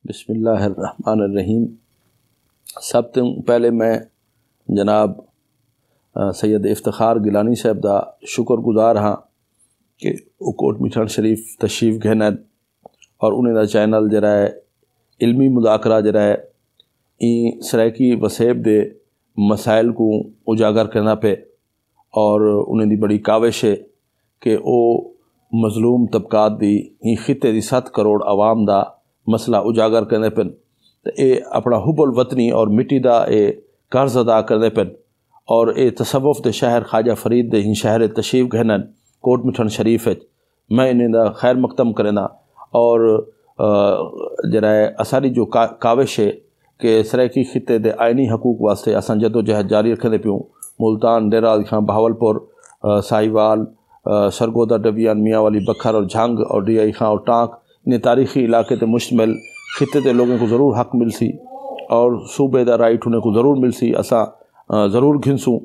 بسم اللہ الرحمن الرحیم۔ سب تو پہلے میں جناب سید افتخار گیلانی صاحب دا شکر گزار ہاں کہ وہ کوٹ مٹھن شریف تشریف گہن اور انہیں دا چینل جڑا ہے علمی مذاکرہ جڑا ہے این سرائیکی وسیب دے مسائل کو اجاگر کرنا پہ اور انہیں دی بڑی کاوش ہے کہ او مظلوم طبقات دی این خطے دی 7 کروڑ عوام دا مسئلہ اجاگر کرنے پن تو اے اپنا حب الوطنی اور مٹی دا اے قرض ادا کرنے پن اور اے تصوف دے شہر خواجہ فرید دے ہی شہر تشریف گہنن کوٹ مٹھن شریف میں انہیں دا خیر مقدم کرنا اور جڑا ہے اساری جو کاوش ہے کہ سرائیکی خطے دے آئینی حقوق واسطے اساں جدو جہد جاری رکھنے پیوں ملتان ڈیرہ خان بہاولپور ساہیوال سرگودا ڈبیان میاں والی بکھر اور جھنگ اور ڈی آئی خان اور ٹانک انہیں تاریخی علاقے تے مشتمل خطے تے لوگوں کو ضرور حق مل سی اور صوبے دا رائٹ انہیں کو ضرور مل سی اساں ضرور گھنسوں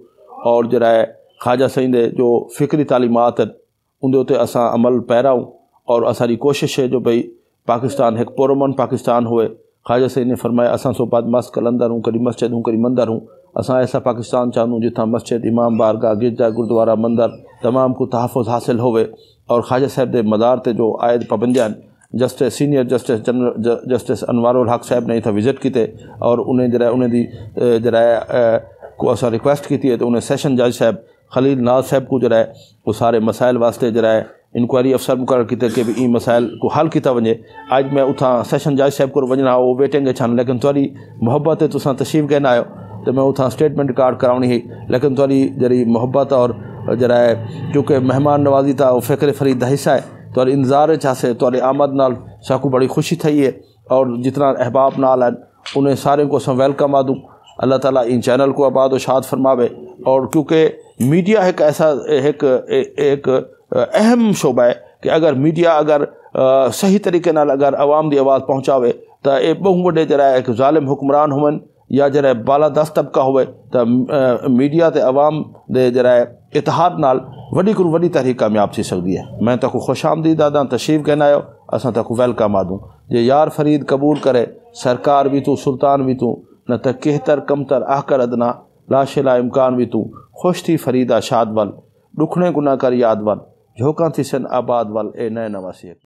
اور جڑا ہے خواجہ سئیں دے جو فکری تعلیمات ہیں ان دے تے اساں عمل پیراؤں اور اساری کوشش ہے جو بھئی پاکستان ایک پرامن پاکستان ہوئے۔ خواجہ سئیں نے فرمایا اساں سو بعد مس کلندر ہوں کری مسجد ہوں کری مندر ہوں، اساں ایسا پاکستان چاہوں جتنا مسجد امام بارگاہ گرجا گردوارہ مندر تمام کو تحفظ حاصل ہوئے اور خواجہ صاحب دے مدار تے جو عائد پابندیاں justice senior justice general justice Anwar ul-Haq صاحب نے اتنا وزٹ کیتے اور انہیں جرائے انہیں دی جرائے کو اسا ریکویسٹ کی ہے تو انہیں سیشن جج صاحب خلیل ناز صاحب کو جرائے وہ سارے مسائل واسطے جرائے انکوائری افسر مقرر کیتے کہ بھی این مسائل کو حل کیتا ونجے۔ آج میں اتھا سیشن جج صاحب کو ونجنا وہ ویٹنگ ہے چھان لیکن تھوڑی محبت ہے تو ساں تشریف کہنا آئے تو میں اتھا اسٹیٹمنٹ ریکارڈ کراؤنی ہی لیکن تھوڑی جری محبت اور جرائے کیونکہ مہمان نوازی تھا وہ فکر فرید دا حصہ ہے تو انتظار چاہے تو آمد نال ساکو بڑی خوشی تھی ہے اور جتنا احباب نال ہیں انہیں سارے کو سم ویلکم آدوں۔ اللہ تعالیٰ ان چینل کو آباد و شاد فرماوے اور کیونکہ میڈیا ایک ایسا ایک اہم شعبہ ہے کہ اگر میڈیا اگر صحیح طریقے نال اگر عوام دی آواز پہنچاوے تو یہ بہت بڑے جرا ایک ظالم حکمران ہوئن یا جرا بالا دست طبقہ ہوئے تو میڈیا تے عوام دے جرا اتحاد نال وڈی کو وڈی تحریک کامیاب تھی سکتی ہے۔ میں تک خوش آمدید آدھا تشریف کہنا آئے اساں تک ویلکم آدوں جے یار فرید قبول کرے سرکار بھی تو سلطان بھی تو نہ تک کہتر کمتر آکر ادنا لاش لا امکان بھی تو خوش تھی فریدہ شاد ول دکھنے گناہ کر یاد ول جھوکاں تھی سن آباد ول اے نئے نواسی۔